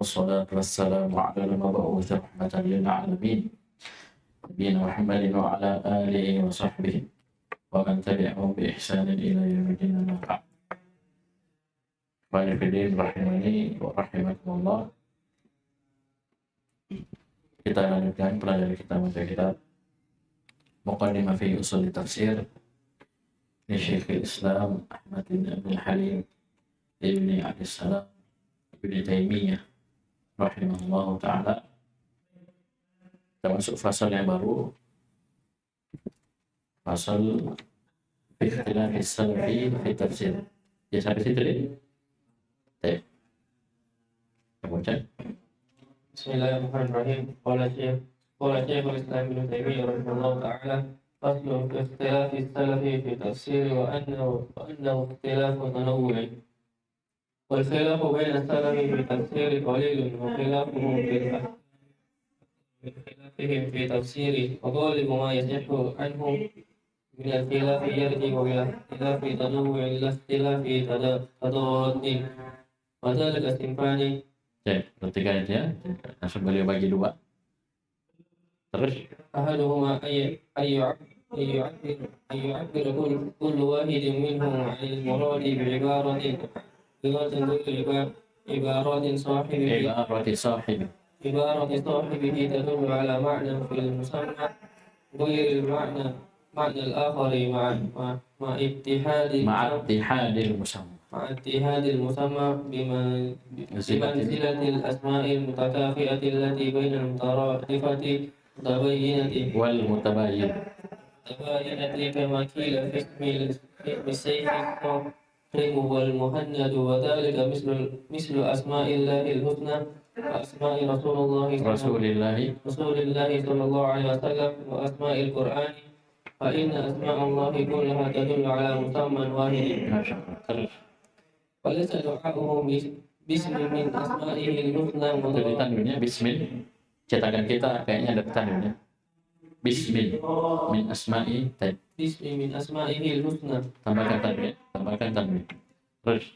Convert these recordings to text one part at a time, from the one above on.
والصلاة والسلام على المبعوث رحمة للعالمين نبينا محمد وعلى آله وصحبه ومن تبعهم بإحسان إلى يوم الدين أما بعد. Ikhwani rahimani wa rahimakumullah. Kita lanjutkan pelajaran kita baca kitab Muqaddimah fi Ushul Tafsir di Syekhul Islam Ahmad bin Abdul Halim Ibni Abdissalam Ibni Taimiyah rahimahullah ta'ala. Kita masuk fasal yang baru, fasal fi ikhtilaf salafi fi tafsir. Ya, sampai situ deh. Baik. Kemudian Bismillahirrahmanirrahim. Qala Syekhul Islam Ibnu Taimiyah rahimahullah ta'ala, faslun fi ikhtilafi salafi fi tafsir wa annahu ikhtilafu tanawwu'i. Wal khilafu baina salafi fi tafsir qalilun wa khilafuhum fi tafsiri wa ghalibu ma yasihhu anhum min al-khilafi yarji'u ila ikhtilafi tanawwu'i ila ikhtilafi tadaddin. Wa dzalika sinfani. perhatikan aja, langsung beliau bagi dua. Terus ahaduhuma ayyu'abbir kullu wahidin minhum 'anil muradi bi'ibaratin sahibihi tadullu 'ala ma'nan fil musamma ghairil ma'na al-akhari ma'a ittihadil musamma bimanzilatil asma'il mutakafi'ati allati bainal mutaradifati mutabayyinati wal mutabayyin kama qila fi ismi sayfi wal muhannad wa dhalika mislu asma'illahil husna wa asma'i rasulillahi sallallahu alaihi wasallam wa asma'il qur'ani fa inna asma'allahi kullaha tadullu 'ala musamman wahidin. Walaysa du'a'uhu bismi min asma'ihil husna. Jadi tanwinnya bismil. Cetakan kita kayaknya ada tanwinnya. Bismil min asma'i taib. Bismi min asma'ihil husna. Tambahkan tanwin. Terus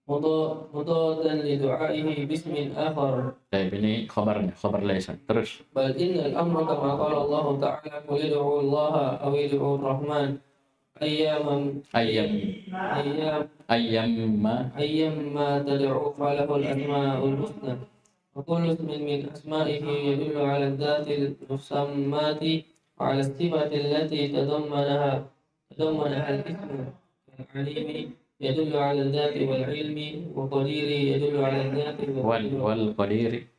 mudaddan li du'a'ihi bismin akhar. Taib ini khabar laysa. Terus Bal innal amra kama qala Allah ta'ala qul ud'u Allah aw ud'u ar-Rahman ayyamma tad'u falahul asma'ul husna. Wa kullu ismin min asma'ihi yadullu 'ala adh-dhatil musammati wa 'ala as-sifati allati tadammanaha al-ismu. Al-'alimi yadullu 'ala adh-dhati wal-'ilmi wa qadiri yadullu 'ala adh-dhati wal qadiri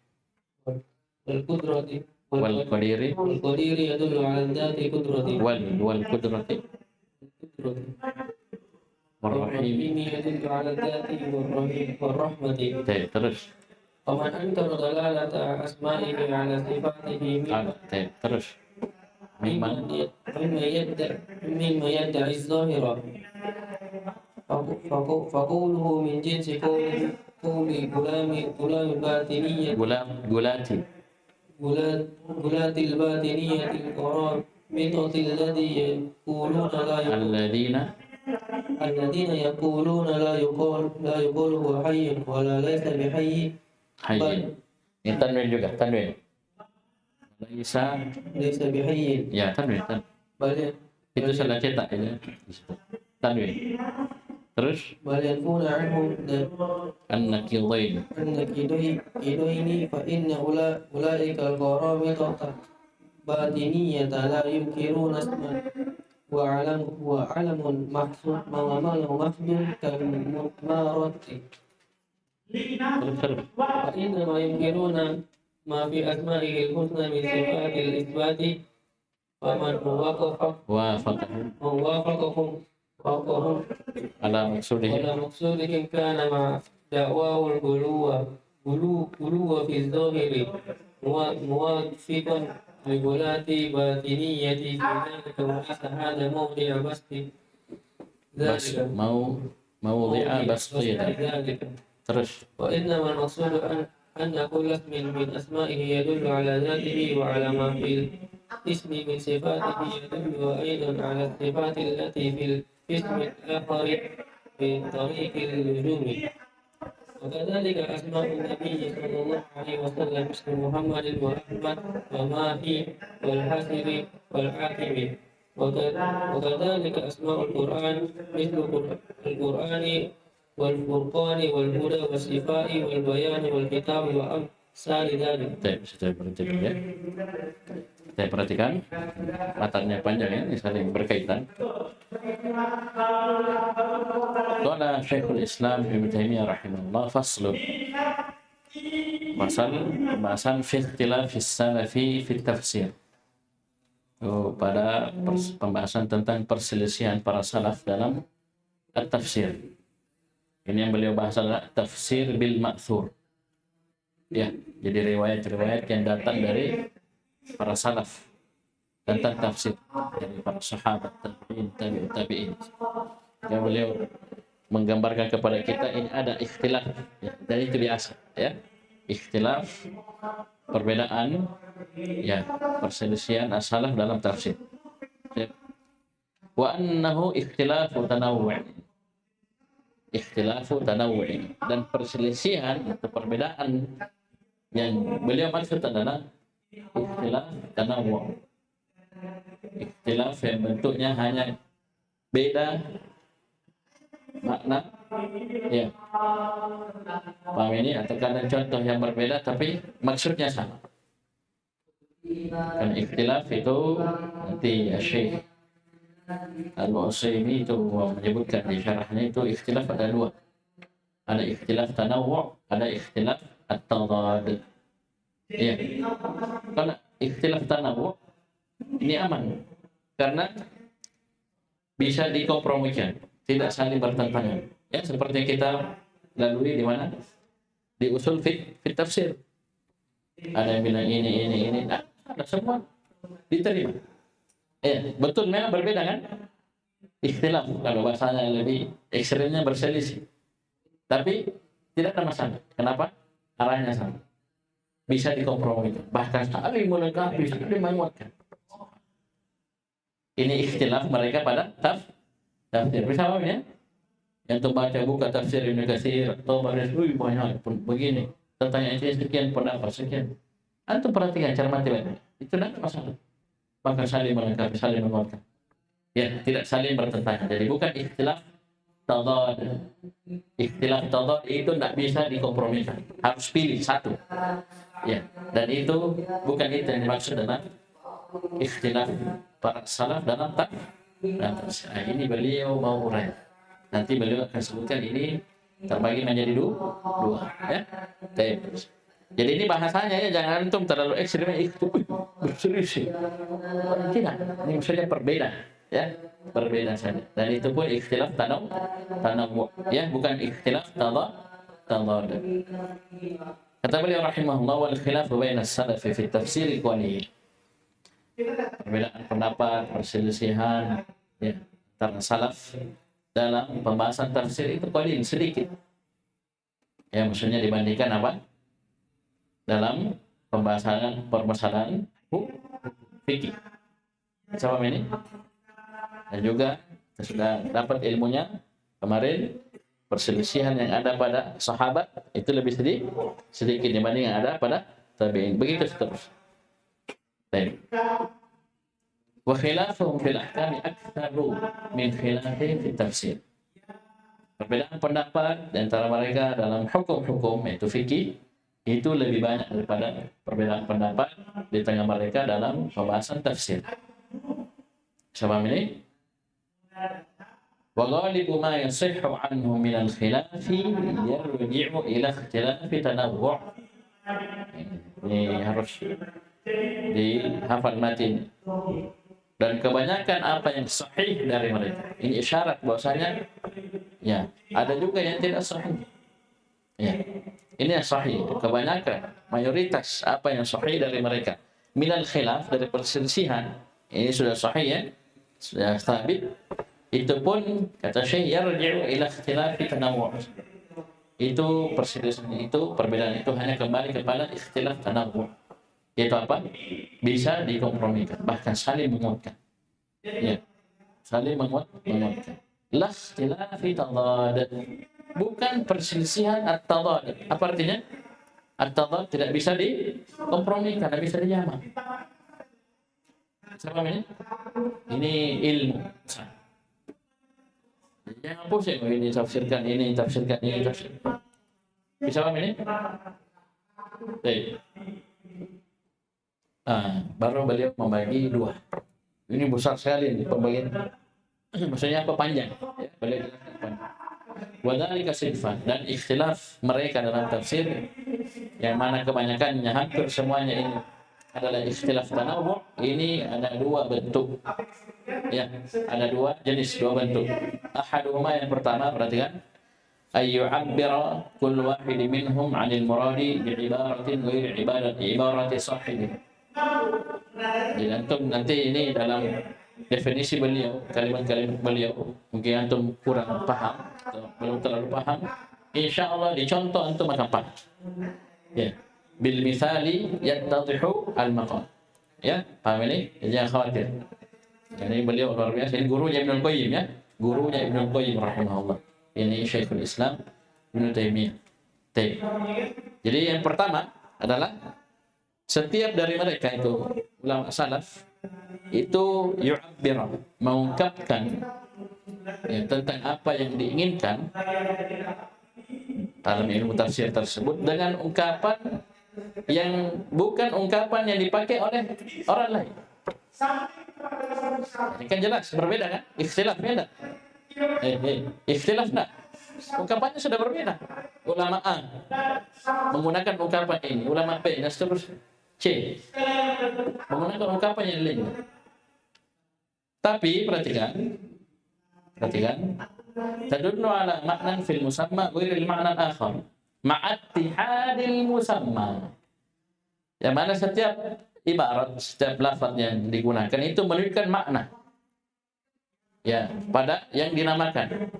yadullu 'ala adh-dhati qudrati wal qudrati والرحيم يدل على الذات والرحمة. terus ومن أنكر دلالة أسمائه على صفاته terus مما يدعي الظاهرة فقوله من جنس قول غلام الباطنية غلات الباطنية القرامطة الذين يقولون لا يقول هو حي ولا ليس بحي. Ini tanwin juga, tanwin. Laisa bihayyin. Ya, tanwin. Itu salah cetak ya. Tanwin. Terus bal yakuna anhum an-naqidain fa inna ulaika al-qaramita batiniyata la yunkiruna asman wa alamun mahsud kal marati. Fa inna ma yunkiruna ma fi asma'ihil husna min sifatil isbati wa man wafaqahum ala maksudihim kana ma da'wahul guluwa fi zahiri muwafiqan li gulati batiniyati fi dhalika wa laysa hadha mawdi'a basti mawdi'a basti. Terus wa innama al-maqsudu anna kulla ismin min asma'ihi yadullu ala dhatihi wa ala ma fil ismi min sifatihi yadullu aidan ala sifati allati fil ismi al-akhari bi tariqil luzumi. وكذلك أسماء النبي صلى الله عليه وسلم مثل محمد وأحمد وماهي والحسن والعاقب. وكذلك أسماء القرآن مثل القرآن والفرقان والهدى والشفاء والبيان والكتاب وأمثال ذلك. Saya berhenti dulu ya. Saya perhatikan matanya panjang ya, ini saling berkaitan. Qala Syekhul Islam Ibnu Taimiyah rahimahullah faslun. Pembahasan fi ikhtilafis salafi fi tafsir. Pada pembahasan tentang perselisihan para salaf dalam at-tafsir. Ini yang beliau bahas adalah tafsir bil ma'thur. Ya, jadi riwayat-riwayat yang datang dari para salaf tentang tafsir dari para sahabat, tabi'in, tabi'ut tabi'in. Yang beliau menggambarkan kepada kita ini ada ikhtilaf ya, dan itu biasa ya. Ikhtilaf, perbedaan ya, perselisihan as-salaf dalam tafsir. Ya. Wa annahu ikhtilafu tanawwu'. Ikhtilafu tanawwu' dan perselisihan atau perbedaan yang beliau maksud adalah ikhtilaf tanawwu'. Ikhtilaf yang bentuknya hanya beda makna ya. Paham ini? Atau kadang contoh yang berbeda tapi maksudnya sama. Kan ikhtilaf itu nanti ya Syekh Al-Utsaimin itu menyebutkan di syarahnya itu ikhtilaf ada dua. Ada ikhtilaf tanawwu', ada ikhtilaf at-tadad. Ya. Kalau ikhtilaf tanawwu' ini aman karena bisa dikompromikan, tidak saling bertentangan. Ya, seperti kita lalui di mana? Di usul fit tafsir. Ada yang bilang ini, nah, ada semua diterima. Betul memang berbeda kan? Ikhtilaf kalau bahasanya lebih ekstrimnya berselisih. Tapi tidak ada masalah. Kenapa? Arahnya sama. Bisa dikompromikan. Bahkan saling melengkapi, saling menguatkan. Ini ikhtilaf mereka pada tafsir. Bersama ya? Yang membaca buka tafsir Ibnu Katsir atau banyak begini. Tentang ayat sekian pendapat sekian. Antum perhatikan cermati baik. Itu tidak ada masalah. Bahkan saling melengkapi, saling menguatkan. Ya, tidak saling bertentangan. Jadi bukan ikhtilaf tadad. Ikhtilaf tadad itu tidak bisa dikompromikan. Harus pilih satu. Ya, dan itu bukan itu yang dimaksud dengan ikhtilaf para salaf dalam tafsir. Ini beliau mau urai. Nanti beliau akan sebutkan ini terbagi menjadi dua ya. Jadi ini bahasanya ya, jangan antum terlalu ekstrim itu berselisih. Tidak, ini maksudnya berbeda ya, berbeda saja. Dan itu pun ikhtilaf tanawwu ya, bukan ikhtilaf tadad. Kata beliau rahimahullah wal khilaf baina as-salaf fi tafsir qalil. Perbedaan pendapat, perselisihan ya antara salaf dalam pembahasan tafsir itu qalil, sedikit. Ya, maksudnya dibandingkan apa? Dalam permasalahan fikih. Sama ini. Dan juga kita sudah dapat ilmunya kemarin, perselisihan yang ada pada sahabat itu lebih sedikit dibanding yang ada pada tabi'in. Begitu seterusnya. Baik. Wa khilafuhum fil ahkami aktsaru min khilafihim fit tafsir. Perbedaan pendapat di antara mereka dalam hukum-hukum yaitu fikih itu lebih banyak daripada perbedaan pendapat di tengah mereka dalam pembahasan tafsir. Sebab ini wa ghalibu ma yasihhu anhu min al-khilafi yarji'u ila ikhtilafi tanawwu'. Ini harus dihafal mati. Dan kebanyakan apa yang sahih dari mereka ini isyarat bahwasanya ya ada juga yang tidak sahih. Ya, ini yang sahih. Kebanyakan mayoritas apa yang sahih dari mereka minal khilaf, dari perselisihan ini sudah sahih ya, sudah sabit. Itu pun kata Syekh yarji'u ila ikhtilafi tanawwu'. Itu perselisihan itu, perbedaan itu hanya kembali kepada ikhtilaf tanawwu'. Yaitu apa? Bisa dikompromikan, bahkan saling menguatkan. Ya, saling menguatkan. La ikhtilafi tadad. bukan perselisihan at-tadad. Apa artinya? At-tadad tidak bisa dikompromikan, tidak bisa dijamak. Siapa ini? Ini ilmu. Jangan pusing, ini tafsirkan, ini tafsirkan, ini tafsirkan. Bisa paham ini? Baik. Baru beliau membagi dua. Ini besar sekali ini pembagian. Maksudnya apa panjang? Ya, beliau jelaskan panjang. Wadhalika sinfan, dan ikhtilaf mereka dalam tafsir yang mana kebanyakannya hampir semuanya ini adalah ikhtilaf tanawwu'. Ini ada dua bentuk. Ya, ada dua jenis, dua bentuk. Ahaduhuma, yang pertama, perhatikan, ayyu'abbira kullu wahid minhum 'anil muradi bi'ibaratin ghairi ibarati sahibi. Jadi antum nanti ini dalam definisi beliau, kalimat-kalimat beliau mungkin antum kurang paham atau belum terlalu paham, insyaallah dicontoh antum akan paham. Ya, bil misali yattadihu al maqam. Ya, paham ini? Jangan khawatir. Ini beliau luar biasa. Ini gurunya Ibnu Qayyim, ya. Gurunya Ibnu Qayyim rahimahullah. Ini Syekhul Islam Ibnu Taimiyah. Jadi yang pertama adalah setiap dari mereka itu ulama salaf itu yu'abbir, mengungkapkan ya, tentang apa yang diinginkan dalam ilmu tafsir tersebut dengan ungkapan yang bukan ungkapan yang dipakai oleh orang lain. Ini kan jelas berbeda kan? Ikhtilaf beda. Ikhtilaf enggak? Ungkapannya sudah berbeda. Ulama A menggunakan ungkapan ini, ulama B dan seterusnya C menggunakan ungkapan yang lain. Tapi perhatikan, tadullu ala maknan fil musamma ghairil makna akhar ma'attihadil musamma. Yang mana setiap ibarat, setiap lafaz yang digunakan itu menunjukkan makna ya pada yang dinamakan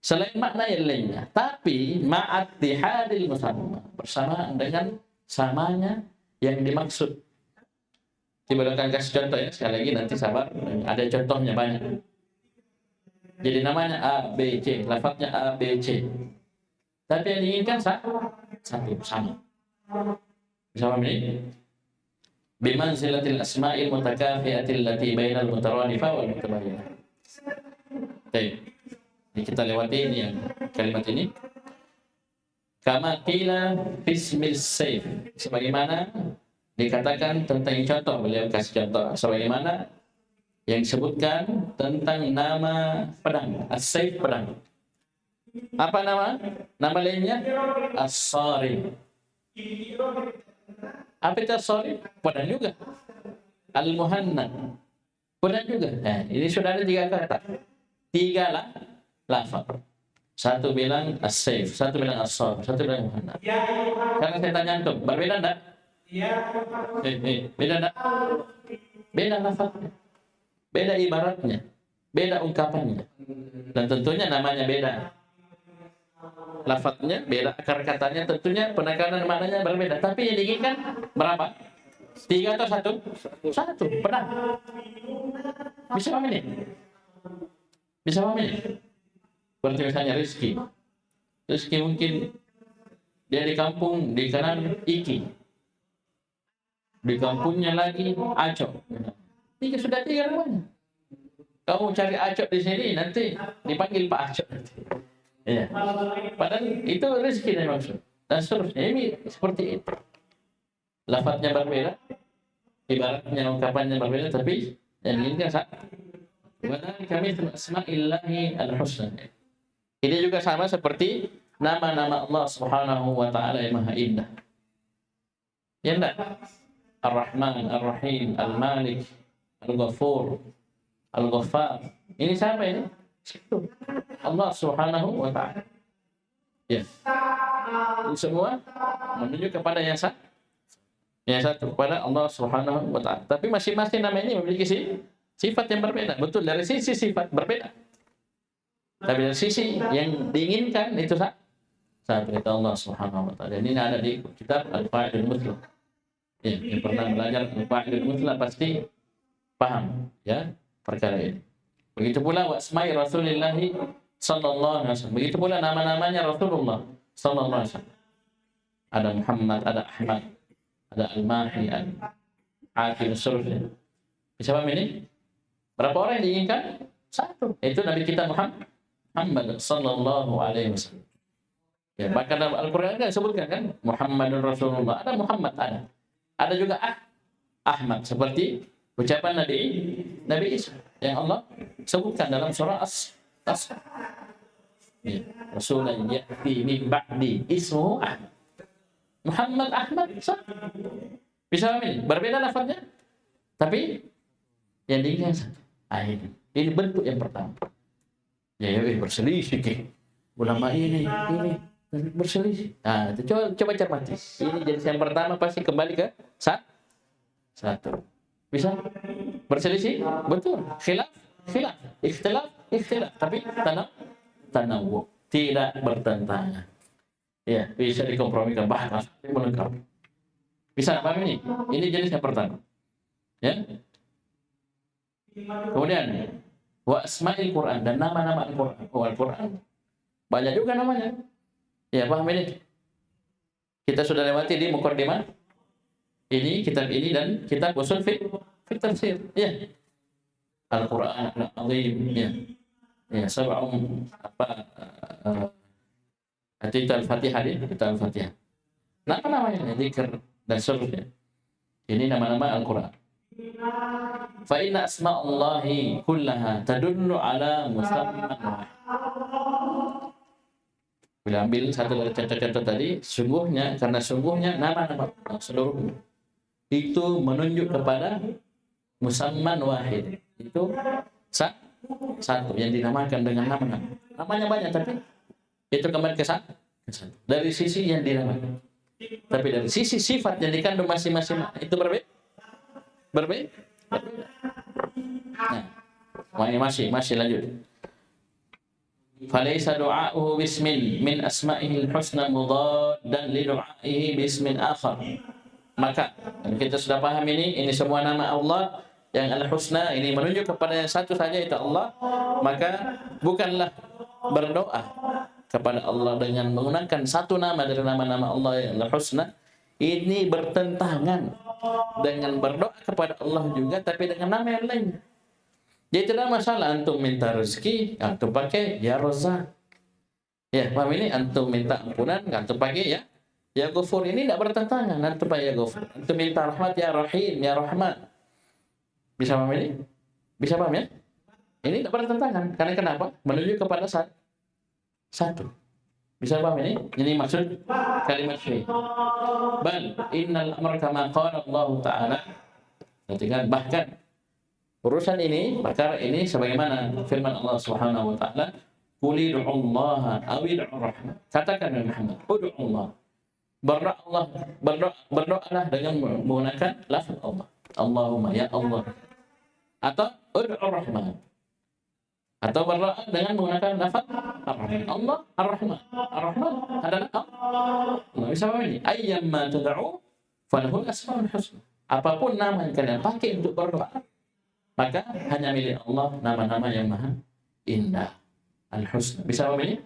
selain makna yang lainnya, tapi ma'attihadil musamma, bersamaan dengan samanya yang dimaksud. Coba akan kasih contoh ya, sekali lagi nanti sabar, ada contohnya banyak. Jadi namanya A, B, C, lafaznya A, B, C. Tapi yang diinginkan satu, sama. Bisa paham ini? Bimanzilatil asma'il mutakafi'atil lati bainal mutaradifa wal mutabayyinah. Baik. Ini kita lewati ini yang kalimat ini. Kama qila bismil sayf, sebagaimana dikatakan tentang contoh, beliau kasih contoh sebagaimana yang disebutkan tentang nama pedang, as-sayf, pedang. Apa nama? Nama lainnya as-sarif. Apa itu as-sarif? Pedang juga. Al-muhannad, pedang juga. Nah, ini sudah ada 3 kata. 3 lafaz. Satu bilang as-sayf, satu bilang as-sarif, satu bilang muhannad. Sekarang saya tanya antum, berbeda enggak? Beda enggak? Beda lafaznya, beda ibaratnya, beda ungkapannya, dan tentunya namanya beda. Lafaznya beda, akar katanya tentunya penekanan maknanya berbeda. Tapi yang diinginkan berapa? 3 atau 1? 1, pedang. Bisa paham ini? Bisa paham ini? Seperti misalnya Rizki mungkin dia di kampung, di kanan Iki, di kampungnya lagi Acok. Sudah 3 namanya. Kamu cari Acok di sini, nanti dipanggil Pak Acok. Ya. Padahal itu Rizki yang maksud. Dan seterusnya ini seperti itu. Lafaznya berbeda, ibaratnya, ungkapannya berbeda, tapi yang diinginkan satu. Wadzalika mithlu asma'illahi al-husna. Ini juga sama seperti nama-nama Allah Subhanahu wa taala yang Maha Indah. Ya enggak? Ar-Rahman, Ar-Rahim, Al-Malik, Al-Ghafur, Al-Ghaffar. Ini siapa ini? Allah Subhanahu wa taala. Ya. Ini semua menunjuk kepada yang satu, kepada Allah Subhanahu wa taala. Tapi masing-masing nama ini memiliki sifat yang berbeda. Betul, dari sisi sifat berbeda. Tapi dari sisi yang diinginkan itu satu, itu Allah Subhanahu wa taala. Ini ada di kitab Al-Qaidul Mutlaq. Ya, yang pernah belajar Al-Qaidul Mutlaq pasti paham ya perkara ini. Begitu pula wa asma'i Rasulillah sallallahu alaihi wasallam. Begitu pula nama-namanya Rasulullah sallallahu alaihi wasallam. Ada Muhammad, ada Ahmad, ada Al-Mahi, Al-Aqil, seterusnya. Bisa paham ini? Berapa orang yang diinginkan? Satu. Itu Nabi kita Muhammad sallallahu alaihi wasallam. Ya, bahkan dalam Al-Quran kan disebutkan kan Muhammadun Rasulullah. Ada Muhammad, ada. Ada juga Ahmad, seperti ucapan Nabi Isa yang Allah sebutkan dalam surah As. Ya, Rasulullah ya'ti min ba'di ismuhu Ahmad. Muhammad Ahmad satu. Bisa paham ini? Berbeda lafaznya, tapi yang diinginkan satu. Ini bentuk yang pertama. Ya, berselisih. Ulama ini berselisih. Nah, itu coba cermati. Ini jenis yang pertama pasti kembali ke satu. Bisa berselisih? Betul. Khilaf. Ikhtilaf. Tapi tanawu. Tidak bertentangan. Ya, bisa dikompromikan. Bahkan melengkapi. Bisa paham ini? Ini jenis yang pertama. Ya. Kemudian wa asma'il Quran, dan nama-nama Al-Quran. Banyak juga namanya. Ya, paham ini? Kita sudah lewati di muqaddimah ini, kitab ini, dan kitab usul fiqh tafsir. Ya. Al-Quran Al-Azim, ya. Ya, sab'un itu Al-Fatihah, kita Al-Fatihah. Nama-namanya zikr dan seterusnya. Ini nama-nama Al-Quran. Fa inna asma'ullahi kullaha tadullu ala musamman wahid. Bila ambil satu dari contoh-contoh tadi, sungguhnya nama-nama seluruhnya itu menunjuk kepada musamman wahid. Itu satu yang dinamakan dengan nama-nama. Namanya banyak, tapi itu kembali ke satu. Dari sisi yang dinamakan. Tapi dari sisi sifat yang dikandung masing-masing itu berbeda. Nah, ini masih lanjut. Falaysa du'a'uhu bismin min asma'ihi al-husna mudaddan li du'a'ihi bismin akhar. Maka kita sudah paham ini semua nama Allah yang al-husna ini menunjuk kepada yang satu saja, itu Allah. Maka bukanlah berdoa kepada Allah dengan menggunakan satu nama dari nama-nama Allah yang al-husna ini bertentangan dengan berdoa kepada Allah juga tapi dengan nama yang lain. Jadi tidak masalah antum minta rezeki, antum pakai ya Razzaq. Ya, paham ini? Antum minta ampunan, antum pakai ya Ghafur. Ini tidak bertentangan, antum pakai ya Ghafur. Antum minta rahmat ya Rahim, ya Rahman. Bisa paham ini? Bisa paham ya? Ini tidak bertentangan. Karena kenapa? Menuju kepada satu. Bisa paham ini? Ini maksud kalimat syai. Bal innal amra kama qala Allah Ta'ala. Bahkan urusan ini, perkara ini sebagaimana firman Allah Subhanahu wa taala, "Qul ud'ullaha aw ud'ur rahman." Katakan Muhammad, ud'ullah. Berdoalah dengan menggunakan lafaz Allah. Allahumma, ya Allah. Atau ud'ur rahman. Atau berdoa dengan menggunakan lafaz Ar-Rahman. Allah Ar-Rahman. Ar-Rahman adalah Allah. Bisa paham ini? Ayyamma tad'u falahul asmaul husna. Apapun nama yang kalian pakai untuk berdoa, maka hanya milik Allah nama-nama yang maha indah, al-husna. Bisa paham ini?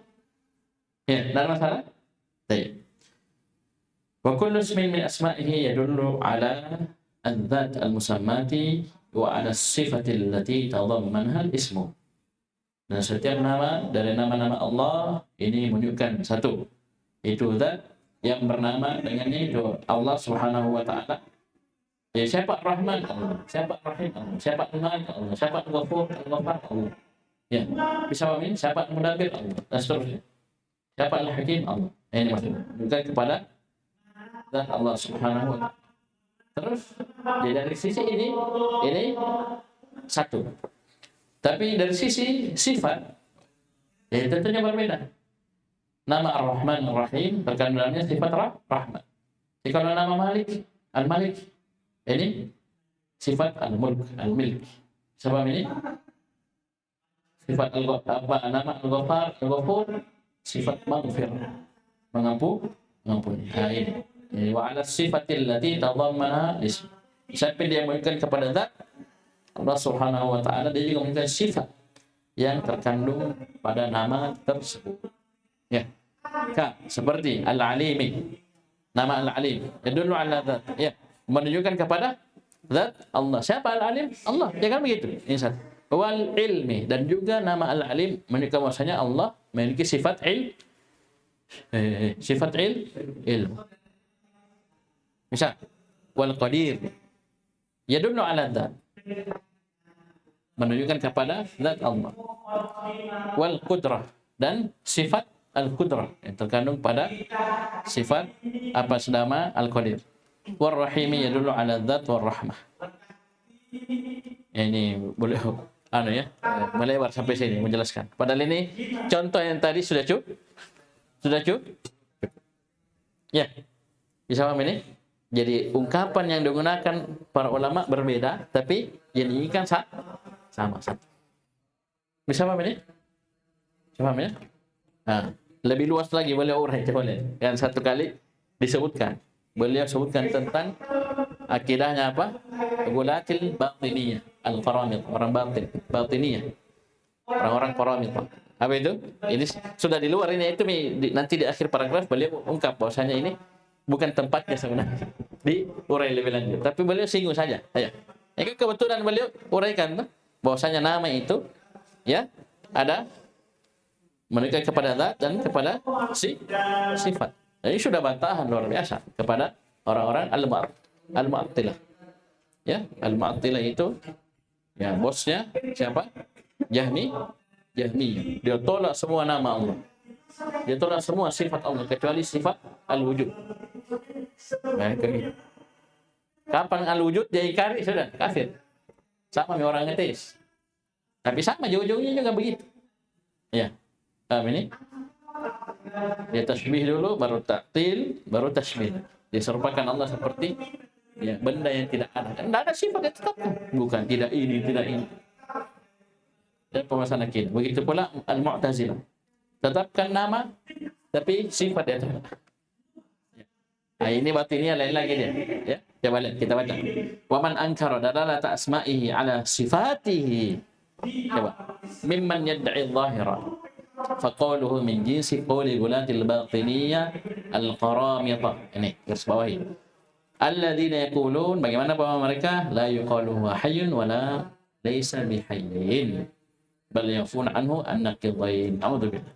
Ya, ada masalah? Baik. Wa kullu ismin min asma'ihi yadullu ala al-dzat al-musammati wa ala as-sifati allati tadammanha al-ismu. Dan setiap nama dari nama-nama Allah ini menunjukkan satu, itu zat yang bernama dengan itu Allah Subhanahu wa taala. Ya, siapa Rahman Allah, siapa Rahim Allah, siapa Al-Malik Allah, siapa Al-Ghafur, Al-Ghaffar Allah. Ya, bisa paham ini? Siapa Al-Mudabbir Allah, dan seterusnya. Siapa Al-Hakim Allah. Ini maksudnya. Bukan kepada zat Allah Subhanahu wa taala. Terus dari sisi ini satu. Tapi dari sisi sifat, ya tentunya berbeda. Nama Ar-Rahman Ar-Rahim terkandungnya sifat rahmat. Jadi kalau nama Malik, Al-Malik, ini sifat Al-Mulk, Al-Milk. Sebab ini sifat nama Al-Ghaffar, Al-Ghafur, sifat maghfir, mengampuni. Nah, ini wa ala sifatil lati tadammana ism. Sampai dia menunjukkan kepada zat Allah Subhanahu wa taala, dia juga memiliki sifat yang terkandung pada nama tersebut. Ya. Seperti Al-Alimi. Nama Al-Alim yadullu ala dzat. Ya, menunjukkan kepada zat Allah. Siapa Al-Alim? Allah. Ya kan begitu. Insan. Wal ilmi, dan juga nama Al-Alim menunjukkan bahwasanya Allah memiliki sifat ilmu. Misal wal qadir yadullu ala dzat, menunjukkan kepada zat Allah. Wal qudrah, dan sifat al-qudrah yang terkandung pada sifat apa nama al-qadir. War rahimi yadullu ala dzat war rahmah. Ini boleh melebar sampai sini menjelaskan. Padahal ini contoh yang tadi sudah cukup. Ya, bisa paham ini? Jadi ungkapan yang digunakan para ulama berbeda, tapi yang diinginkan sama. Bisa paham ini? Bisa paham ya? Nah, lebih luas lagi beliau urai, boleh. Yang satu kali disebutkan. Beliau sebutkan tentang akidahnya apa? Gulatil batiniyah, al-qaramid, orang batiniyah. Orang-orang qaramid. Apa itu? Ini sudah di luar ini, itu nanti di akhir paragraf beliau ungkap bahwasanya ini bukan tempatnya sebenarnya di urai lebih lanjut. Tapi beliau singgung saja. Ya. Kebetulan beliau uraikan bahwasanya nama itu ya ada menunjukkan kepada zat dan kepada sifat. Jadi sudah bantahan luar biasa kepada orang-orang al-Mu'attilah. Ya, al-Mu'attilah itu ya bosnya siapa? Jahmiyah. Dia tolak semua nama Allah. Dia tolak semua sifat Allah kecuali sifat al-wujud. Kapan al-wujud dia ingkari sudah kafir. Sama dengan orang ateis. Tapi sama jauh-jauhnya juga begitu. Ya. Ini dia tasbih dulu, baru ta'til, baru tasbih. Dia serupakan Allah seperti ya, benda yang tidak ada. Dan tidak ada sifat yang tetapkan. Bukan, tidak ini, tidak ini. Dan pemasaran akidah. Begitu pula Al-Mu'tazilah. Tetapkan nama, tapi sifat dia tidak. Nah, ini batinnya lain lagi dia. Ya, coba lihat, kita baca. Wa man ankara dalalata asma'ihi ala sifatihi. Coba. Mimman yad'i dhahira. Faqauluhu min jinsi qawli gulatil batiniyah al-qaramita. Ini garis bawahi. Alladzina yaqulun, bagaimana bahwa mereka la yuqalu huwa hayyun wa la laysa bihayyin bal yafun anhu an-naqidain. A'udzubillah.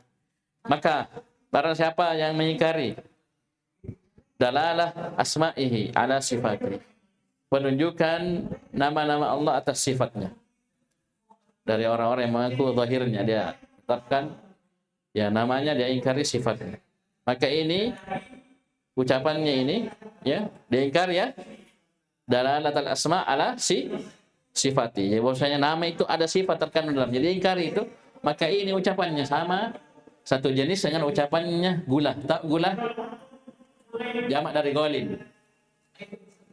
Maka barang siapa yang mengingkari dalalah asma'ihi ala sifatihi, menunjukkan nama-nama Allah atas sifatnya, dari orang-orang yang mengaku zahirnya dia tetapkan ya namanya, dia ingkari sifatnya, maka ini ucapannya ini ya diingkar ya dalalatul asma ala sifati, ya bahwasanya nama itu ada sifat terkandung dalam, jadi ingkari itu, maka ini ucapannya sama satu jenis dengan ucapannya gula. Tak gula jamak dari golin,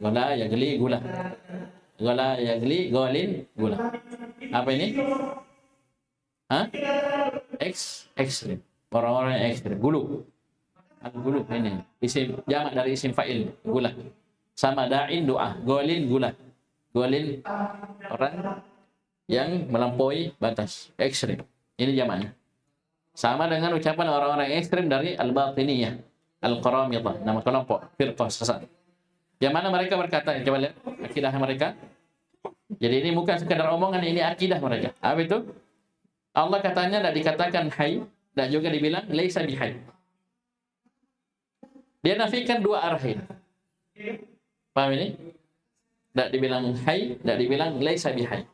gula yagli gula, gula yagli golin gula. Apa ini? Ekstrim. Orang-orang yang ekstrim. Gulu. Gulu ini. Isim jamak dari isim fa'il. Gula. Sama da'in doa. Golin gula. Golin orang yang melampaui batas. Ekstrim. Ini jamaknya. Sama dengan ucapan orang-orang ekstrim dari al-batiniyah, al-qaramithah, nama kelompok firqah sesat. Yang mana mereka berkata, coba lihat akidah mereka. Jadi ini bukan sekadar omongan, ini akidah mereka. Apa itu? Allah katanya tidak dikatakan hayy, dan juga dibilang laisa bihayy. Dia nafikan dua arah ini. Paham ini? Tidak dibilang hayy, tidak dibilang laisa bihayy.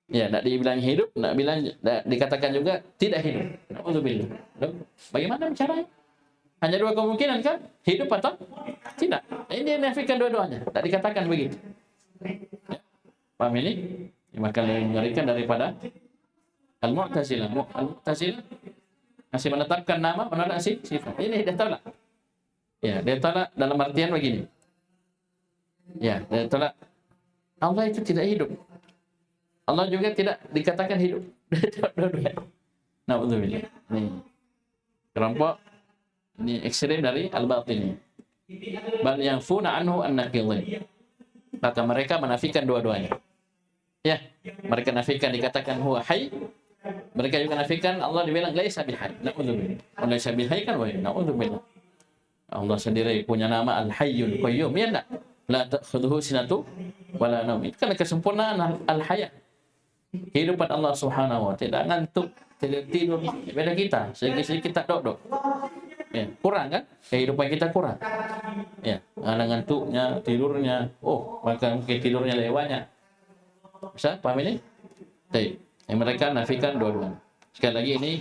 Ya, tidak dibilang hidup, tidak dikatakan juga tidak hidup. Alhamdulillah. Bagaimana caranya? Hanya dua kemungkinan kan? Hidup atau tidak. Ini nafikan dua-duanya. Tidak dikatakan begitu. Ya. Paham ini? Maka lebih mengerikan daripada Al-Mu'tazilah. Al-Mu'tazilah masih menetapkan nama, menolak sifat. Ini dia tolak. Ya, dia tolak dalam artian begini. Ya, dia tolak Allah itu tidak hidup. Allah juga tidak dikatakan hidup. Na'udzubillah. Ini kelompok ini ekstrem dari al-batini. Bal yanfuna anhu an-naqidain. Maka mereka menafikan dua-duanya. Ya, mereka nafikan dikatakan huwa hayy, Mereka juga nafikan Allah dibilang laisa bihai. Na'udzubillah. Laisa bihai kan wa na'udzubillah. Allah sendiri punya nama Al-Hayyul Qayyum. Ya enggak? La ta'khudhuhu sinatu wala naum. Itu kan kesempurnaan al-haya. Kehidupan Allah Subhanahu wa taala, tidak ngantuk, tidak tidur. Beda kita, sedikit-sedikit tak dok. Ya, kurang kan? Kehidupan kita kurang. Ya, ada ngantuknya, tidurnya. Oh, bahkan mungkin tidurnya lewatnya. Bisa paham ini? Baik. Yang mereka nafikan dua-duanya. Sekali lagi ini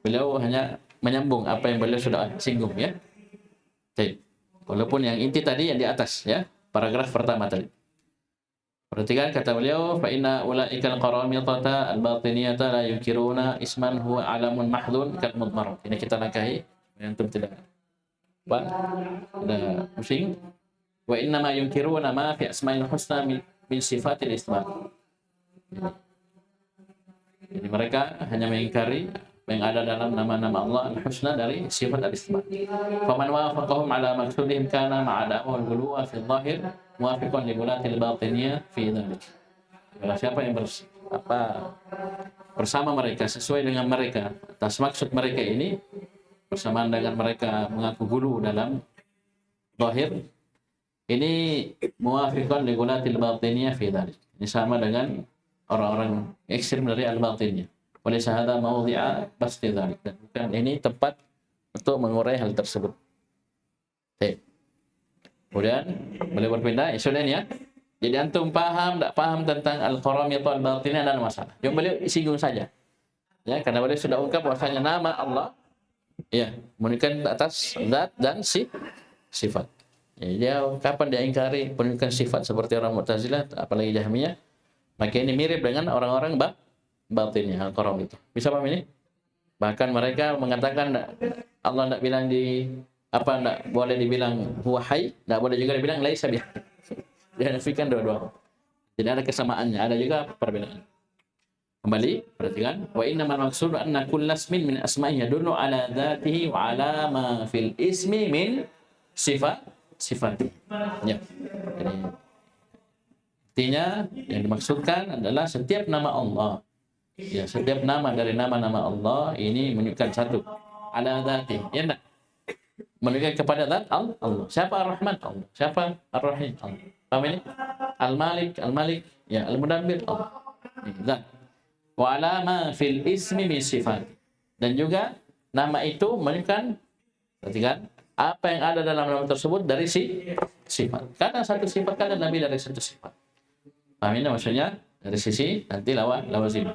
beliau hanya menyambung apa yang beliau sudah singgung ya. Baik. Walaupun yang inti tadi yang di atas ya, paragraf pertama tadi. Perhatikan kata beliau, fa inna ulaika al-qaramita al-batiniyata la yunkiruna isman huwa alamun mahdhun kal mudmar. Ini kita langkahi yang tidak apa? Ada pusing. Wa inna ma yunkiruna ma fi asma'il husna min sifatil ismat. Jadi mereka hanya mengingkari yang ada dalam nama-nama Allah al-husna dari sifat al-ismat. Faman wafaqahum ala maqsudihim kana ma'adahu al-ghuluwa fi dhahir muwafiqan li gulatil batiniyah fi dzalik. Kalau siapa yang bersama mereka, sesuai dengan mereka atas maksud mereka ini, bersamaan dengan mereka mengaku gulu dalam zahir, ini muwafiqan li gulatil batiniyah fi dzalik. Ini sama dengan orang-orang ekstrem dari al-batiniyah. Oleh sahada mawdi'a basti dzalik. Dan ini tempat untuk mengurai hal tersebut. Baik. Kemudian boleh berpindah, sudah ini ya. Jadi antum paham tak paham tentang al-qaramiyah al-batiniyah dan masalah. Yang beliau singgung saja. Ya, karena beliau sudah ungkap bahwasanya nama Allah ya, menunjukkan atas zat dan sifat. Ya, dia kapan dia ingkari penunjukan sifat seperti orang Mu'tazilah, apalagi Jahmiyah, maka ini mirip dengan orang-orang batinnya al-qaram itu. Bisa paham ini? Bahkan mereka mengatakan Allah tidak bilang tidak boleh dibilang huwa hayy, tidak boleh juga dibilang laisa bih. Dia nafikan dua-dua. Tidak ada kesamaannya, ada juga perbedaan. Kembali perhatikan, wa innamal maqsud anna kullasmin min asma'ihi yadullu ala dzatihi wa ala ma fil ismi min sifat. Ya. Jadi intinya yang dimaksudkan adalah setiap nama Allah. Ya, setiap nama dari nama-nama Allah ini menunjukkan satu, ala dzati. Ya enggak? Menunjukkan kepada zat Allah. Siapa Ar-Rahman? Allah. Siapa Ar-Rahim? Allah. Paham ini? Al-Malik, ya, Al-Mudabbir Allah. Zat. Wa ala ma fil ismi min sifat. Dan juga nama itu menunjukkan, perhatikan, apa yang ada dalam nama tersebut dari sifat. Kadang satu sifat, kadang lebih dari satu sifat. Paham ini maksudnya? Dari sisi nanti lawazim.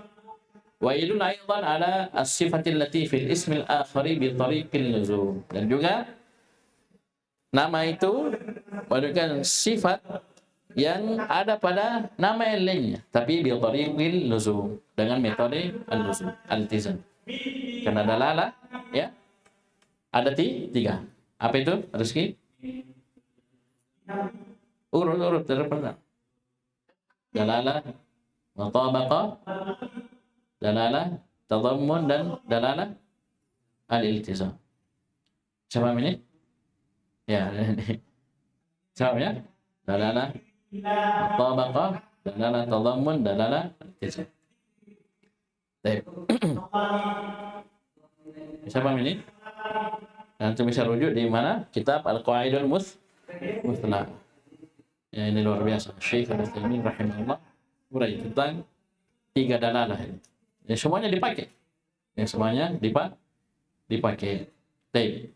Wa yadullu aidan ala as-sifatil lati fil ismil akhari bi tariqil nuzul. Dan juga nama itu menunjukkan sifat yang ada pada nama yang lainnya, tapi bi tariqil nuzul, dengan metode al-nuzul, al-iltizam. Karena dalalah ya ada tiga. Apa itu? Rizki? Urut terdepan. Dalalah, mutabaqah, dalalah, tadammun, dan dalalah al-iltizam. Siapa ini? Ya, siapa ya? Dalalah, mutabaqah, dalalah, tadammun, dalalah al-iltizam. Baik. Siapa ini? Dan itu bisa rujuk di mana? Kitab Al-Qawaidul Muthla. Ya, ini luar biasa. Syekh Al-Utsaimin rahimahullah urai tentang tiga dalalah ini. Ya, semuanya dipakai. Ya, semuanya dipakai. Baik.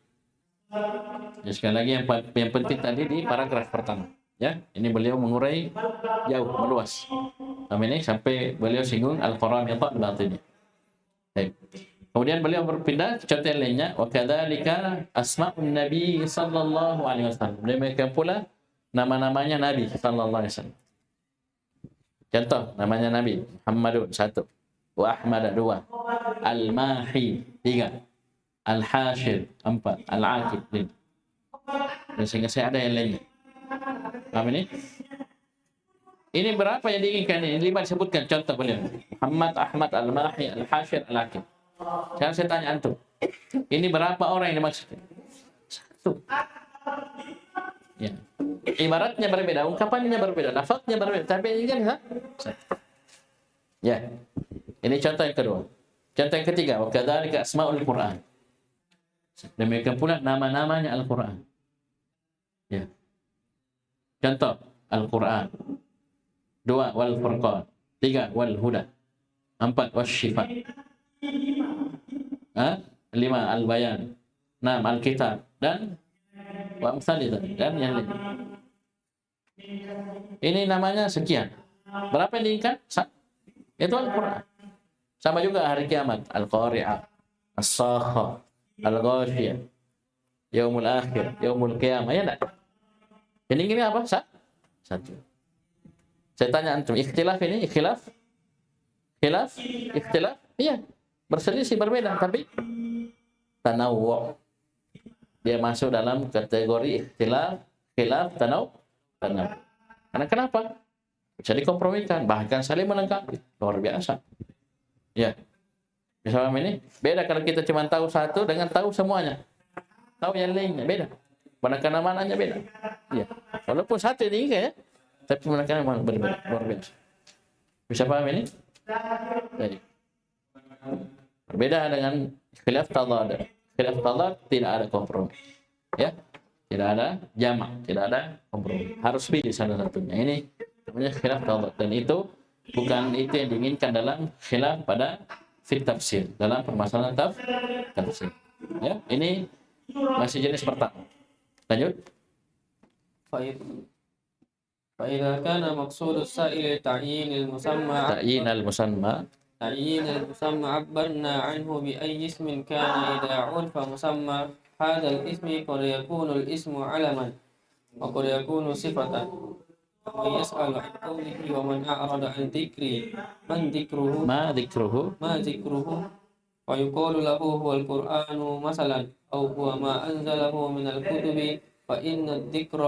Ya, sekali lagi yang penting tadi di paragraf pertama. Ya, ini beliau mengurai jauh meluas. Ini sampai beliau singgung al-qaramiyah al-batiniyah. Baik. Kemudian beliau berpindah contoh yang lainnya, wa kadzalika asma'un nabi sallallahu alaihi wasallam. Demikian pula nama-namanya Nabi sallallahu alaihi wasallam. Contoh namanya Nabi Muhammadun 1, wa Ahmad 2, Al-Mahi 3, Al-Hashir 4, Al-Aqib 5. Dan sehingga saya ada yang lainnya. Paham ini? Ini berapa yang diinginkan ini? 5 disebutkan contoh beliau. Muhammad, Ahmad, Al-Mahi, Al-Hashir, Al-Aqib. Sekarang saya tanya antum. Ini berapa orang yang dimaksud? 1. Ya. Ibaratnya berbeda, ungkapannya berbeda, lafaznya berbeda, tapi ini kan satu. Ya. Ini contoh yang kedua. Contoh yang ketiga, wa kadzalika asmaul Qur'an. Demikian pula nama-namanya Al-Qur'an. Ya. Contoh Al-Qur'an. 2 wal Furqan. 3 wal Huda. 4 wasyifa. 5 al-bayan. 6 al-kitab dan wa amsalih dan yang lain. Ini namanya sekian. Berapa yang diingat? Itu Al-Qur'an. Sama juga hari kiamat, Al-Qari'ah, As-Sakhah, Al-Ghashiyah, Yaumul Akhir, Yaumul Qiyamah, ya enggak? Ini apa? Satu. Saya tanya antum, ikhtilaf ini, ikhtilaf? Ikhtilaf? Iya. Berselisih, berbeda, tapi tanawwu'. Dia masuk dalam kategori ikhtilaf, khilaf, tanawwu'. Karena kenapa? Bisa dikompromikan, bahkan saling melengkapi. Luar biasa. Ya. Bisa paham ini? Beda kalau kita cuma tahu satu dengan tahu semuanya. Tahu yang lainnya, beda. Penekanan mananya beda. Ya. Walaupun satu ini ya, tapi penekanan mana berbeda. Luar biasa. Bisa paham ini? Baik. Berbeda dengan khilaf tadad. Khilaf tadad tidak ada kompromi. Ya. Tidak ada jamak, tidak ada kompromi. Harus pilih salah satunya. Ini namanya khilaf tadad, dan itu bukan itu yang diinginkan dalam khilaf pada fit tafsir, dalam permasalahan tafsir. Ya, ini masih jenis pertama. Lanjut. فإذا كان مقصود السائل تعيين المسمى عبرنا عنه بأي اسم كان إذا عرف مسمى هذا الاسم قد يكون الاسم علما وقد يكون صفة. ويسأل عن قوله ومن أعرض عن ذكري ما ذكره ويقول له هو القرآن مثلا أو هو ما أنزله من الكتب فإن الذكر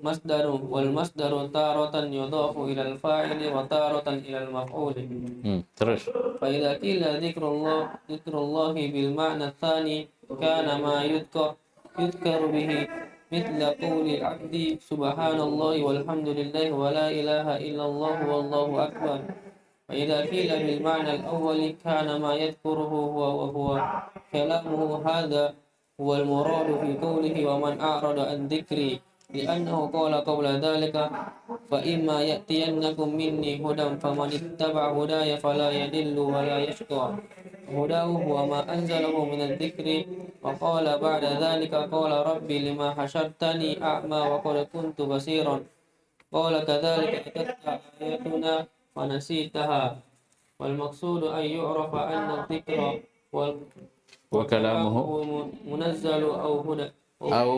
مصدر والمصدر تارة يضاف إلى الفاعل وتارة إلى المفعول. فإذا قيل ذكر الله بالمعنى الثاني كان ما يذكر به مثل قول العبد سبحان الله والحمد لله ولا إله إلا الله والله أكبر. فإذا قيل بالمعنى الأول كان ما يذكره وهو كلامه هذا هو المراد في قوله ومن أعرض عن ذكري لأنه قال قبل ذلك فإما يأتينكم مني هدى فمن اتبع هداي فلا يضل ولا يشقى. هداه هو ما أنزله من الذكر. وقال بعد ذلك قال ربي لما حشرتني أعمى وقد كنت بصيرا قال كذلك أتتك آياتنا فنسيتها. والمقصود أن يعرف أن الذكر وكلامه منزل أو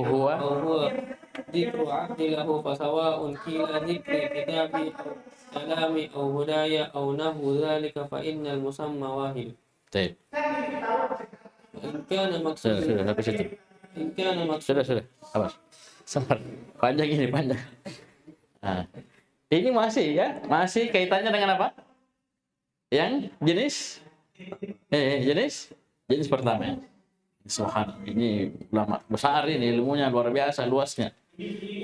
هو ذكر عبد له فسواء قيل ذكر كتابي أو كلامي أو هدايا أو نحو ذلك فإن المسمى واحد. طيب. إن كان مقصود Sudah. Sabar. Panjang ini, panjang. Nah, ini masih kaitannya dengan apa? Yang jenis pertama. Subhanallah, ini ulama besar, ini ilmunya luar biasa luasnya.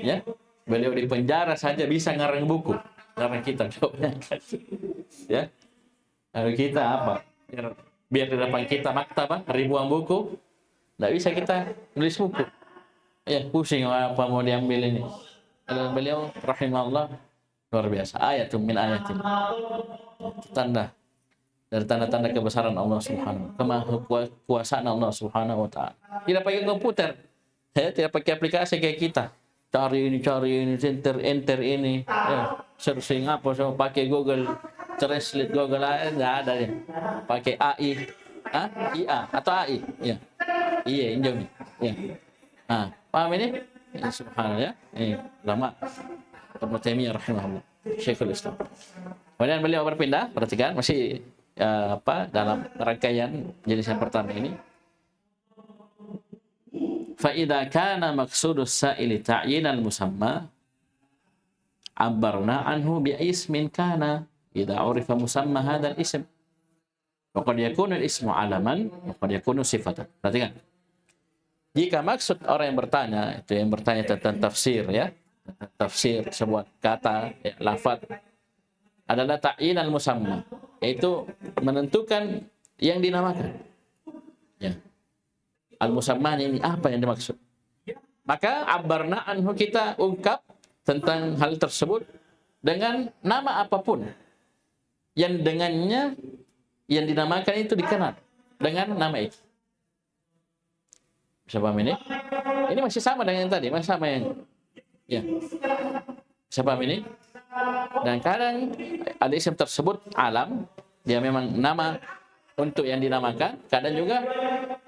Ya, beliau di penjara saja bisa ngarang buku, ngarang kitab. Ya, lalu kita apa? Biar di depan kita maktabah ribuan buku, nggak bisa kita nulis buku. Ya, pusing apa mau diambil ini. Kalau beliau rahimahullah luar biasa. Ayatun min ayatin. Tanda dari tanda-tanda kebesaran Allah Subhanahu, kemahakuasaan Allah Subhanahu wa taala. Tidak pakai komputer. Tidak pakai aplikasi kayak kita. Cari ini, enter ini, ya, searching apa semua pakai Google Translate, Google enggak ada ya. Pakai AI. IA atau AI, ya. Iya, Indomie. Ya. Nah, paham ini? Ya, subhanallah ya. Ini ulama Ibnu Taimiyah rahimahullah, Syekhul Islam. Kemudian beliau berpindah, perhatikan masih dalam rangkaian jenis yang pertama ini. Fa idza kana maqsudus sa'ili ta'yinal musamma abbarna anhu bi ismin kana idza urifa musamma hadzal ism. Wa qad yakunu al-ismu 'alaman wa qad yakunu sifatan. Perhatikan. Jika maksud orang yang bertanya, itu yang bertanya tentang tafsir ya, tafsir sebuah kata, ya, lafaz adalah ta'yinal musamma, yaitu menentukan yang dinamakan. Ya. Al-musamman ini apa yang dimaksud? Maka abarna anhu, kita ungkap tentang hal tersebut dengan nama apapun yang dengannya yang dinamakan itu dikenal dengan nama itu. Bisa paham ini? Ini masih sama dengan yang tadi, masih sama yang ya. Bisa paham ini? Dan kadang al-isim tersebut alam, dia memang nama untuk yang dinamakan, kadang juga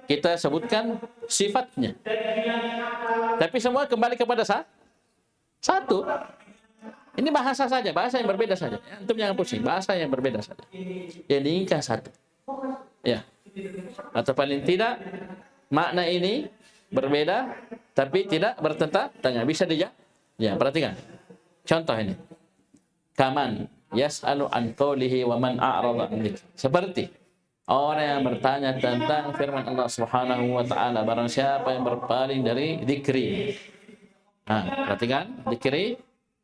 kita sebutkan sifatnya. Tapi semua kembali kepada satu. Ini bahasa saja, bahasa yang berbeda saja. Antum jangan pusing, bahasa yang berbeda saja. Yang diinginkan satu. Ya. Atau paling tidak makna ini berbeda tapi tidak bertentangan. Bisa dia? Ya, perhatikan. Contoh ini. Kaman yas'alu an qawlihi wa man a'rada an dzikri. Seperti orang yang bertanya tentang firman Allah Subhanahu wa taala, barang siapa yang berpaling dari zikri. Nah, perhatikan, zikri,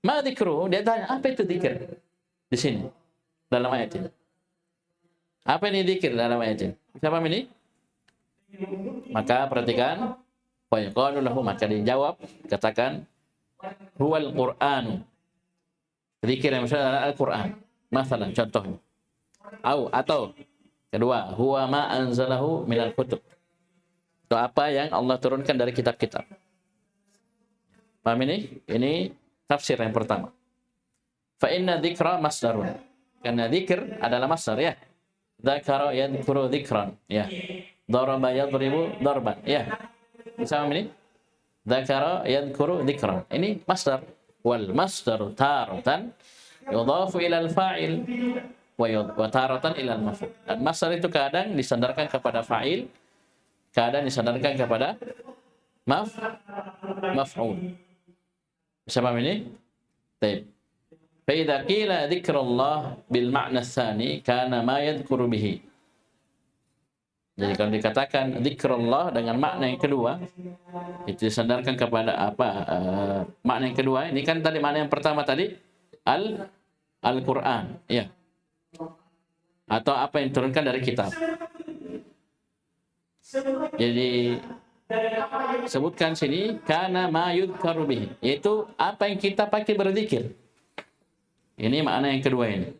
ma dzikru, dia tanya apa itu zikir? Di sini dalam ayat ini. Apa ini zikir dalam ayat ini? Bisa paham ini? Maka perhatikan, wa yaqulu lahu, maka dijawab, katakan huwal Qur'an. Zikir yang maksudnya adalah Al-Quran. Masalah, contohnya. Atau kedua, huwa ma anzalahu minal kutub. Itu apa yang Allah turunkan dari kitab-kitab. Paham ini? Ini tafsir yang pertama. Fa inna dzikra masdarun. Karena dzikir adalah masdar, ya. Dzakara yadhkuru dzikran, ya. Daraba yadribu darban, ya. Bisa paham ini? Dzakara yadhkuru dzikran. Ini masdar. Wal masdaru taratan yudhafu ila al-fa'il wa taratan ila al-maf'ul. Dan masdar itu kadang disandarkan kepada fa'il, kadang disandarkan kepada maf'ul. Bisa paham ini? Baik. Fa idza qila dzikrullah bil ma'na tsani kana ma yadhkuru bihi. Jadi kalau dikatakan zikrullah dengan makna yang kedua, itu disandarkan kepada apa? Makna yang kedua, ini kan tadi makna yang pertama tadi Al-Quran, ya. Atau apa yang diturunkan dari kitab. Jadi sebutkan sini kana ma yudhkaru bihi, yaitu apa yang kita pakai berzikir. Ini makna yang kedua ini.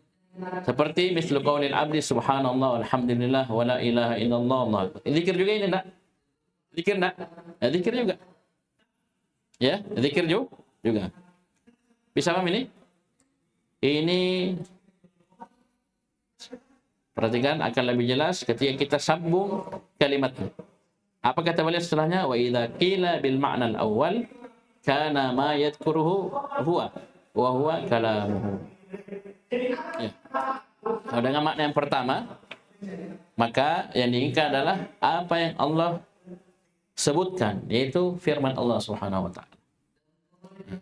Seperti mislu qaulil abdi subhanallah walhamdulillah wa la ilaha illallah Allah. Zikir juga ini enggak? Zikir enggak? Ya, zikir juga. Ya, zikir juga. Bisa paham ini? Ini perhatikan akan lebih jelas ketika kita sambung kalimatnya. Apa kata beliau setelahnya? Wa idza qila bil ma'na al-awwal kana ma yadhkuruhu huwa wa huwa kalamuhu. Ya. Kalau dengan makna yang pertama, maka yang diinginkan adalah apa yang Allah sebutkan, yaitu firman Allah Subhanahu wa taala.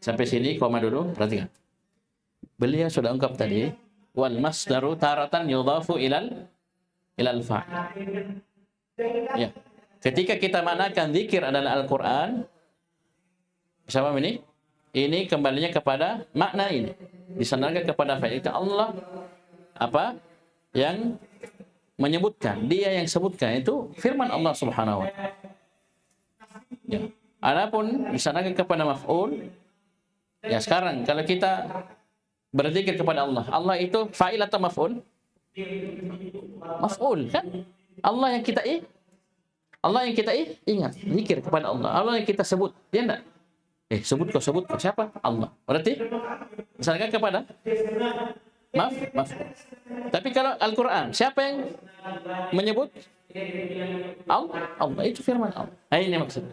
Sampai sini koma dulu, perhatikan. Beliau sudah ungkap tadi, wal masdaru taratan yudhafu ilal fa'il. Ya. Ketika kita maknakan zikir adalah Al-Qur'an, bisa paham ini? Ini kembalinya kepada makna ini. Disandarkan kepada fa'il. Itu Allah apa yang menyebutkan, dia yang sebutkan itu firman Allah Subhanahu wa taala. Ya. Adapun disandarkan kepada maf'ul, ya sekarang kalau kita berzikir kepada Allah, Allah itu fa'il atau maf'ul? Maf'ul kan? Allah yang kita ingat, zikir kepada Allah. Allah yang kita sebut, dia enggak? Sebut kau siapa? Allah. Berarti misalkan kepada maaf. Tapi kalau Al-Quran, siapa yang menyebut? Allah itu firman Allah. Ini maksudnya.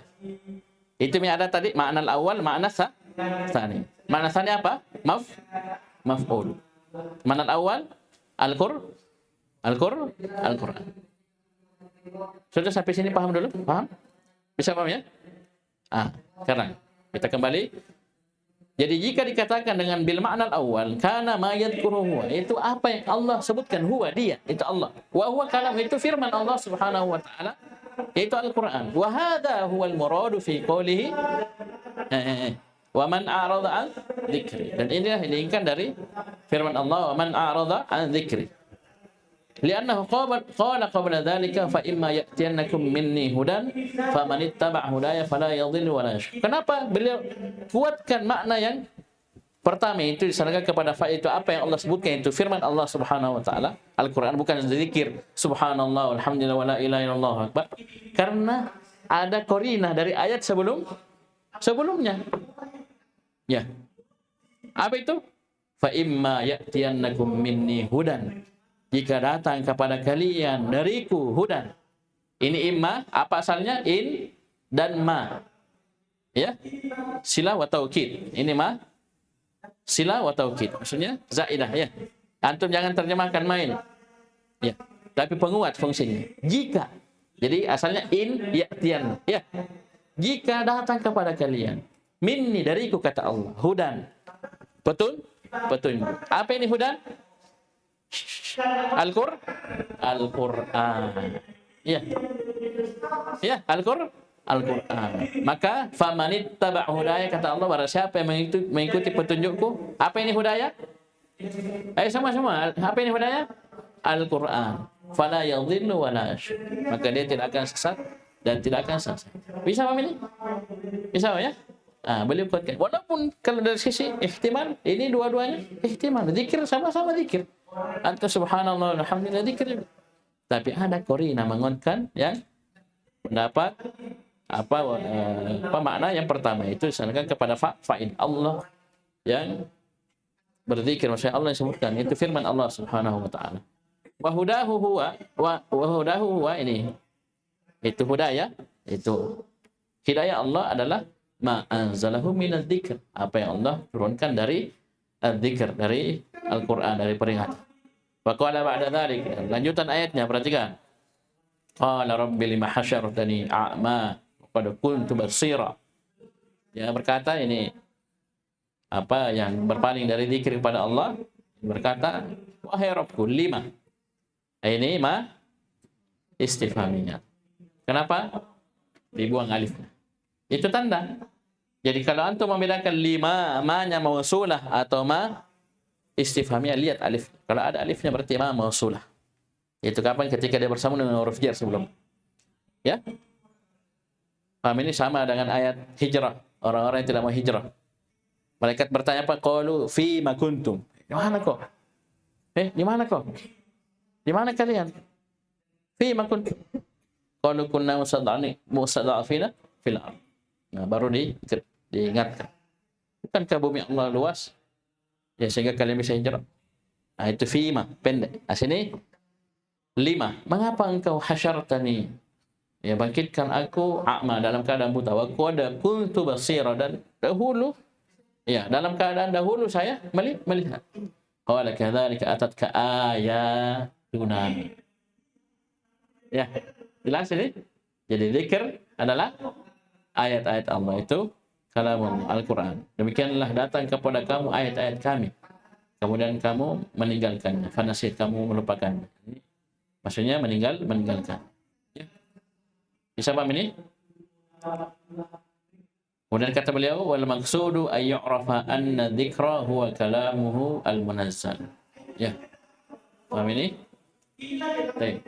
Itu yang ada tadi makna al-awwal, makna tsani. Makna tsani apa? Maf'ul. Makna al-awwal Al-Quran. Sudah sampai sini paham dulu? Paham? Bisa paham ya? Sekarang kita kembali. Jadi jika dikatakan dengan bil ma'nal awal kana ma yadhkuru huwa, itu apa yang Allah sebutkan, huwa dia, itu Allah. Wa huwa kalam, itu firman Allah Subhanahu wa taala, itu Al-Qur'an. Wa hadha huwal muradu fi qoulihi wa man a'rada an dzikri. Dan inilah yang diinginkan dari firman Allah, wa man a'rada an dzikri. Li'annahu qala qabla dzalika fa imma ya'tiyannakum minni hudan famanittaba' hudaya fala yadhillu wa la yashqa. Kenapa beliau kuatkan makna yang pertama itu disandarkan kepada fa itu apa yang Allah sebutkan itu firman Allah Subhanahu wa taala. Al-Qur'an bukan zikir subhanallah walhamdulillah wala ilaha illallah akbar. Karena ada qarinah dari ayat sebelumnya. Ya. Apa itu? Fa imma ya'tiyannakum minni hudan. Jika datang kepada kalian dariku hudan. Ini imma, apa asalnya? In dan ma. Ya. Sila wa taukid. Ini ma. Sila wa taukid. Maksudnya zaidah ya. Antum jangan terjemahkan main. Ya. Tapi penguat fungsinya. Jika. Jadi asalnya in ya'tiyan. Ya. Jika datang kepada kalian minni dariku kata Allah hudan. Petunjuk. Apa ini hudan? Al-Qur'an. Ya. Ya, Al-Qur'an. Maka famanittaba' hudaya kata Allah, barang siapa yang mengikuti petunjukku. Apa ini hudaya? Ayo sama-sama. Apa ini hudaya? Al-Qur'an. Fala yadhillu wa la yashqa. Maka dia tidak akan sesat dan tidak akan sesat. Bisa paham ini? Bisa ya? Beliau kuatkan. Walaupun kalau dari sisi ihtimal, ini dua-duanya ihtimal. Zikir sama-sama zikir. Anta subhanallah alhamdulillah zikir juga. Tapi ada qarina menguatkan yang pendapat apa makna yang pertama itu disandarkan kepada fa'il Allah yang berzikir, maksudnya Allah yang sebutkan itu firman Allah Subhanahu wa taala. Wa hudahu huwa ini. Itu hudayah, itu hidayah Allah adalah ma anzalahu minadz dzikr, apa yang Allah turunkan dari adzikr, dari Al-Qur'an, dari peringatan. Wa qala ba'da dzalik, lanjutan ayatnya perhatikan. Qala rabbi lima hasyartani a'ma wa qad kuntu basira. Dia berkata ini apa yang berpaling dari zikir kepada Allah, berkata wahai Rabbku lima. Ini ma istifhamiyah. Kenapa? Dibuang alifnya. Itu tanda. Jadi kalau antum membedakan lima, ma-nya mausulah atau ma istifhamiyah, lihat alif. Kalau ada alifnya berarti ma mausulah. Itu kapan? Ketika dia bersama dengan huruf jar sebelum. Ya? Paham ini sama dengan ayat hijrah. Orang-orang yang tidak mau hijrah. Malaikat bertanya apa? Qalu fi ma kuntum. Di mana kau? Di mana kau? Di mana kalian? Fi ma kuntum. Qalu kunna mustad'afina fil ardh. Nah, baru diingatkan. Bukankah bumi Allah luas? Ya, sehingga kalian bisa hijrah. Nah, itu fima, pendek. Nah, sini lima. Mengapa engkau hasyartani? Ya, bangkitkan aku a'ma dalam keadaan buta. Wa qad kuntu basira, dan dahulu ya, dalam keadaan dahulu saya melihat. Qala kadzalika atatka ayatuna. Ya, jelas ini? Jadi zikir adalah ayat-ayat Allah, itu kalam Al-Quran. Demikianlah datang kepada kamu ayat-ayat kami, kemudian kamu meninggalkannya. Fanasid, kamu melupakannya. Maksudnya meninggalkan. Ya. Bisa paham ini? Kemudian kata beliau, wal maqsudu ay yu'rafa anna dzikra huwa kalamuhu al-munazzal. Ya. Paham ini? Baik.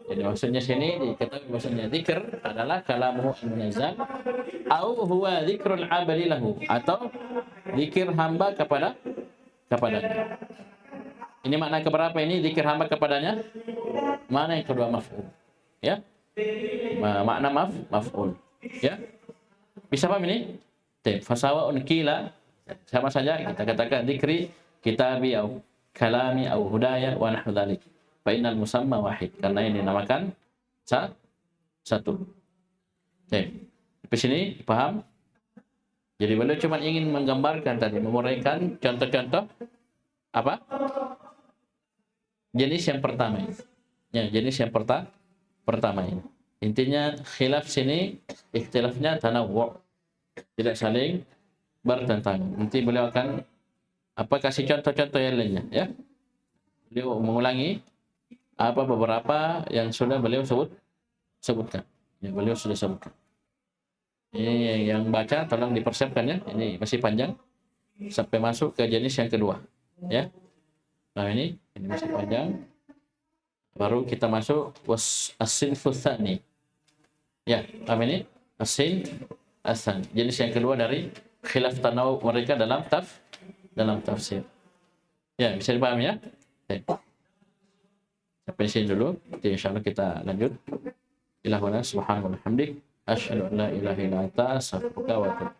Jadi maksudnya sini dikatakan maksudnya zikr adalah kalamuhu al-munazzal au huwa dzikrul 'abdi lahu, atau zikir hamba kepadanya. Ini makna keberapa ini zikir hamba kepadanya? Makna yang kedua maf'ul. Ya. Makna maf'ul. Ya. Bisa paham ini? Baik, fasawa'un qila, sama saja kita katakan zikri, kitabi au kalami au hudaya wa nahwu dzalik. Fa innal musamma wahid, karena ini dinamakan satu. Baik. Di sini paham? Jadi beliau cuma ingin menggambarkan tadi, memuraikan contoh-contoh apa? Jenis yang pertama ini. Ya, jenis yang pertama ini. Intinya khilaf sini ikhtilafnya tanawwu', tidak saling bertentangan. Nanti beliau akan kasih contoh-contoh yang lainnya, ya. Beliau mengulangi beberapa yang sudah beliau sebutkan. Ya, beliau sudah sebutkan. Ini yang baca tolong dipersiapkan ya. Ini masih panjang sampai masuk ke jenis yang kedua, ya. Nah, ini masih panjang. Baru kita masuk as-sinfu tsani. Ya, apa ini? As-sinf as-tsani. Jenis yang kedua dari khilaf tanawwu mereka dalam tafsir. Ya, bisa dipahami ya? Baik. Sampai sini dulu. Nanti insyaallah kita lanjut. Ilahuna subhanahu wa bihamdik asyhadu an la ilaha illa anta astaghfiruka wa atubu